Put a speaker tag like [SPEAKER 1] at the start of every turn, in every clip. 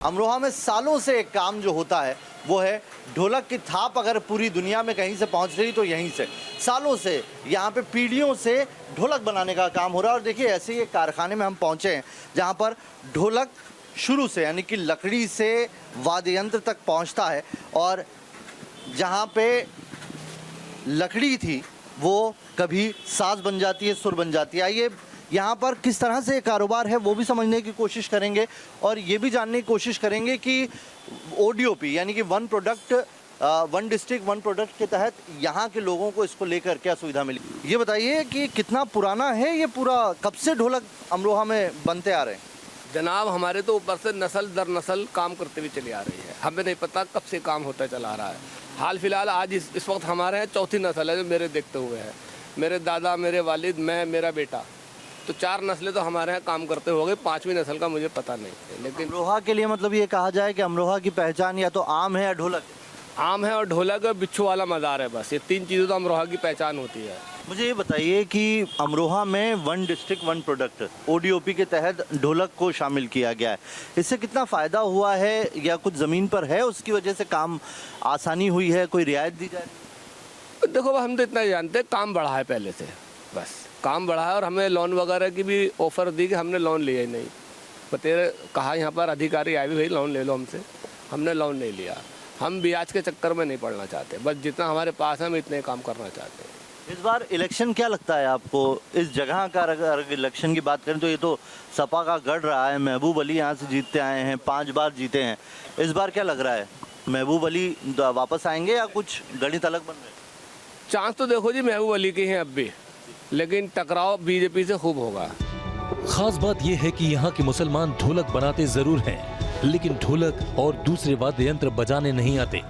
[SPEAKER 1] अमरोहा में सालों से एक काम जो होता है वो है ढोलक की थाप। अगर पूरी दुनिया में कहीं से पहुंच रही तो यहीं से। सालों से यहाँ पे पीढ़ियों से ढोलक बनाने का काम हो रहा है। और देखिए ऐसे ही एक कारखाने में हम पहुंचे हैं जहाँ पर ढोलक शुरू से यानी कि लकड़ी से वाद्य यंत्र तक पहुँचता है। और जहाँ पे लकड़ी थी वो कभी साज बन जाती है, सुर बन जाती है। आइए यहाँ पर किस तरह से कारोबार है वो भी समझने की कोशिश करेंगे और ये भी जानने की कोशिश करेंगे कि ODOP यानी कि one product one district one product के तहत यहाँ के लोगों को इसको लेकर क्या सुविधा मिली। ये बताइए कि कितना पुराना है ये पूरा, कब से ढोलक अमरोहा में बनते आ रहे हैं?
[SPEAKER 2] जनाब हमारे तो ऊपर से नस्ल दर नस्ल काम करते हुए चली आ रही है। हमें नहीं पता कब से काम होता चला आ रहा है। हाल फिलहाल आज इस वक्त हमारे यहाँ चौथी नस्ल है जो मेरे देखते हुए है। मेरे दादा, मेरे वालिद, मैं, मेरा बेटा, तो 4 नस्लें तो हमारे यहाँ काम करते हो गए। 5वीं नस्ल का मुझे पता नहीं है। लेकिन
[SPEAKER 1] अमरोहा के लिए मतलब ये कहा जाए कि अमरोहा की पहचान या तो आम है या ढोलक है।
[SPEAKER 2] आम है और ढोलक और बिच्छू वाला मज़ार है। बस ये 3 चीज़ें तो अमरोहा की पहचान होती है।
[SPEAKER 1] मुझे ये बताइए कि अमरोहा में one district one product ODOP के तहत ढोलक को शामिल किया गया है। इससे कितना फ़ायदा हुआ है या कुछ ज़मीन पर है उसकी वजह से काम आसानी हुई है, कोई रियायत दी जाए?
[SPEAKER 2] देखो हम तो इतना जानते हैं काम बढ़ा है पहले से। बस काम बढ़ा है और हमें लोन वगैरह की भी ऑफ़र दी कि हमने लोन लिया ही नहीं। बतेरे कहा यहाँ पर अधिकारी आए भी भाई लोन ले लो हमसे, हमने लोन नहीं लिया। हम ब्याज के चक्कर में नहीं पड़ना चाहते। बस जितना हमारे पास है हम इतने काम करना चाहते हैं।
[SPEAKER 1] इस बार इलेक्शन क्या लगता है आपको? इस जगह का अगर इलेक्शन की बात करें तो ये तो सपा का गढ़ रहा है। महबूब अली यहाँ से जीतते आए हैं, 5 बार जीते हैं। इस बार क्या लग रहा है, महबूब अली वापस आएंगे या कुछ गणित अलग बन रहे?
[SPEAKER 2] चांस तो देखो जी महबूब अली के हैं अब भी, लेकिन टकराव बीजेपी से खूब होगा।
[SPEAKER 3] खास बात यह है कि यहाँ के मुसलमान ढोलक बनाते जरूर हैं, लेकिन ढोलक और दूसरे वाद्य यंत्र बजाने नहीं आते।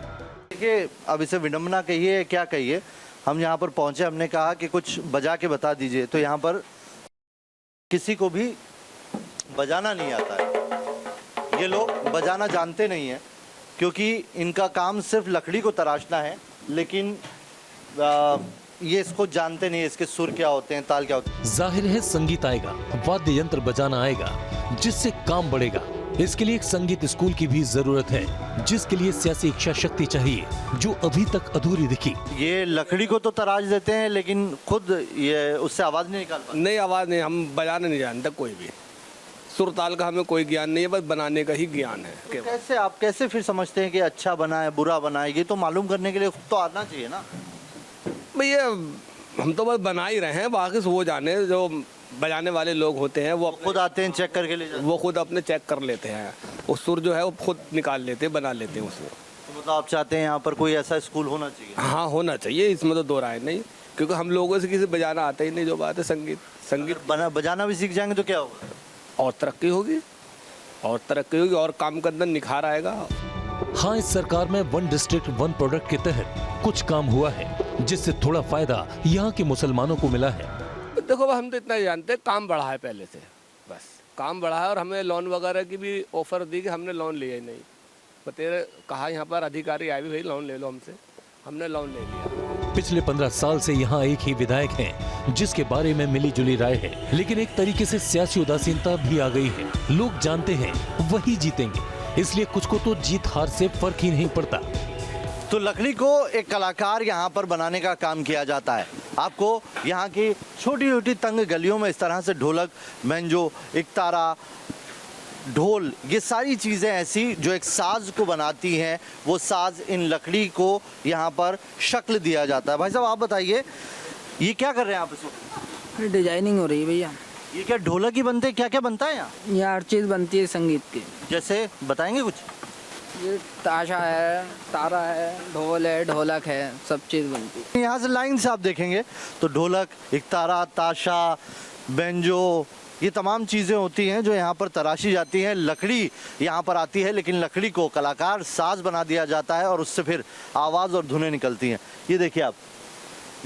[SPEAKER 1] देखिए अब इसे विडम्बना कहिए क्या कहिए, हम यहाँ पर पहुँचे, हमने कहा कि कुछ बजा के बता दीजिए, तो यहाँ पर किसी को भी बजाना नहीं आता है। ये लोग बजाना जानते नहीं हैं क्योंकि इनका काम सिर्फ लकड़ी को तराशना है, लेकिन ये इसको जानते नहीं, इसके सुर क्या होते हैं, ताल क्या होते हैं।
[SPEAKER 3] जाहिर है संगीत आएगा, वाद्य यंत्र बजाना आएगा, जिससे काम बढ़ेगा। इसके लिए एक संगीत स्कूल की भी जरूरत है, जिसके लिए सियासी इच्छा शक्ति चाहिए, जो अभी तक अधूरी दिखी।
[SPEAKER 1] ये लकड़ी को तो तराश देते हैं लेकिन खुद ये उससे आवाज नहीं निकाल पाते।
[SPEAKER 2] नहीं, आवाज़ नहीं, हम बजाने नहीं जानते कोई भी। सुर ताल का हमें कोई ज्ञान नहीं है, बस बनाने का ही ज्ञान है।
[SPEAKER 1] तो कैसे आप कैसे फिर समझते हैं कि अच्छा बना है बुरा बना है? ये तो मालूम करने के लिए खुद तो आना चाहिए ना
[SPEAKER 2] भैया। हम तो बस बना ही रहे हैं, बाकी वो जाने जो बजाने वाले लोग होते हैं वो
[SPEAKER 1] खुद आते हैं चेक करके ले जाते हैं।
[SPEAKER 2] वो खुद अपने चेक कर लेते हैं। वो सुर जो है वो खुद निकाल लेते हैं, बना लेते हैं उसमें।
[SPEAKER 1] तो मतलब आप चाहते हैं यहाँ पर कोई ऐसा स्कूल होना चाहिए?
[SPEAKER 2] हाँ होना चाहिए, इसमें तो 2 राय नहीं, क्योंकि हम लोगों से किसी बजाना आता ही नहीं। जो बात है संगीत
[SPEAKER 1] बजाना भी सीख जाएंगे तो क्या होगा?
[SPEAKER 2] और तरक्की होगी और काम के अंदर निखार आएगा।
[SPEAKER 3] हाँ, इस सरकार में वन डिस्ट्रिक्ट वन प्रोडक्ट के तहत कुछ काम हुआ है, जिससे थोड़ा फायदा यहाँ के मुसलमानों को मिला है।
[SPEAKER 2] देखो हम तो इतना जानते हैं काम बढ़ा है पहले से। बस काम बढ़ा है और हमें लोन वगैरह की भी ऑफ़र दी कि हमने लोन लिया ही नहीं। बतेरे कहा यहाँ पर अधिकारी आए भी भाई लोन ले लो हमसे, हमने लोन नहीं लिया।
[SPEAKER 3] पिछले 15 साल से यहाँ एक ही विधायक हैं, जिसके बारे में मिली जुली राय है, लेकिन एक तरीके से सियासी उदासीनता भी आ गई है। लोग जानते हैं वही जीतेंगे, इसलिए कुछ को तो जीत हार से फर्क ही नहीं पड़ता।
[SPEAKER 1] तो लकड़ी को एक कलाकार यहाँ पर बनाने का काम किया जाता है। आपको यहाँ की छोटी छोटी तंग गलियों में इस तरह से ढोलक, बैंजो, इकतारा, ढोल, ये सारी चीज़ें ऐसी जो एक साज को बनाती हैं, वो साज इन लकड़ी को यहाँ पर शक्ल दिया जाता है। भाई साहब आप बताइए ये क्या कर रहे हैं आप इसमें?
[SPEAKER 4] डिजाइनिंग हो रही है भैया।
[SPEAKER 1] ये क्या ढोलक ही बनते, क्या क्या बनता है यहाँ?
[SPEAKER 4] यहाँ हर चीज़ बनती है संगीत की।
[SPEAKER 1] जैसे बताएंगे कुछ?
[SPEAKER 4] ये ताशा है, तारा है, ढोल है, ढोलक है, सब चीज़ बनती है।
[SPEAKER 1] यहाँ से लाइन से आप देखेंगे तो ढोलक, इकतारा, ताशा, बैंजो, ये तमाम चीज़ें होती हैं जो यहाँ पर तराशी जाती हैं। लकड़ी यहाँ पर आती है, लेकिन लकड़ी को कलाकार साज बना दिया जाता है और उससे फिर आवाज़ और धुनें निकलती हैं। ये देखिए आप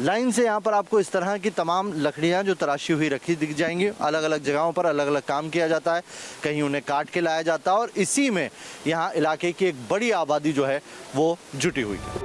[SPEAKER 1] लाइन से यहाँ पर आपको इस तरह की तमाम लकड़ियाँ जो तराशी हुई रखी दिख जाएंगी। अलग अलग जगहों पर अलग अलग काम किया जाता है, कहीं उन्हें काट के लाया जाता है और इसी में यहाँ इलाके की एक बड़ी आबादी जो है वो जुटी हुई है।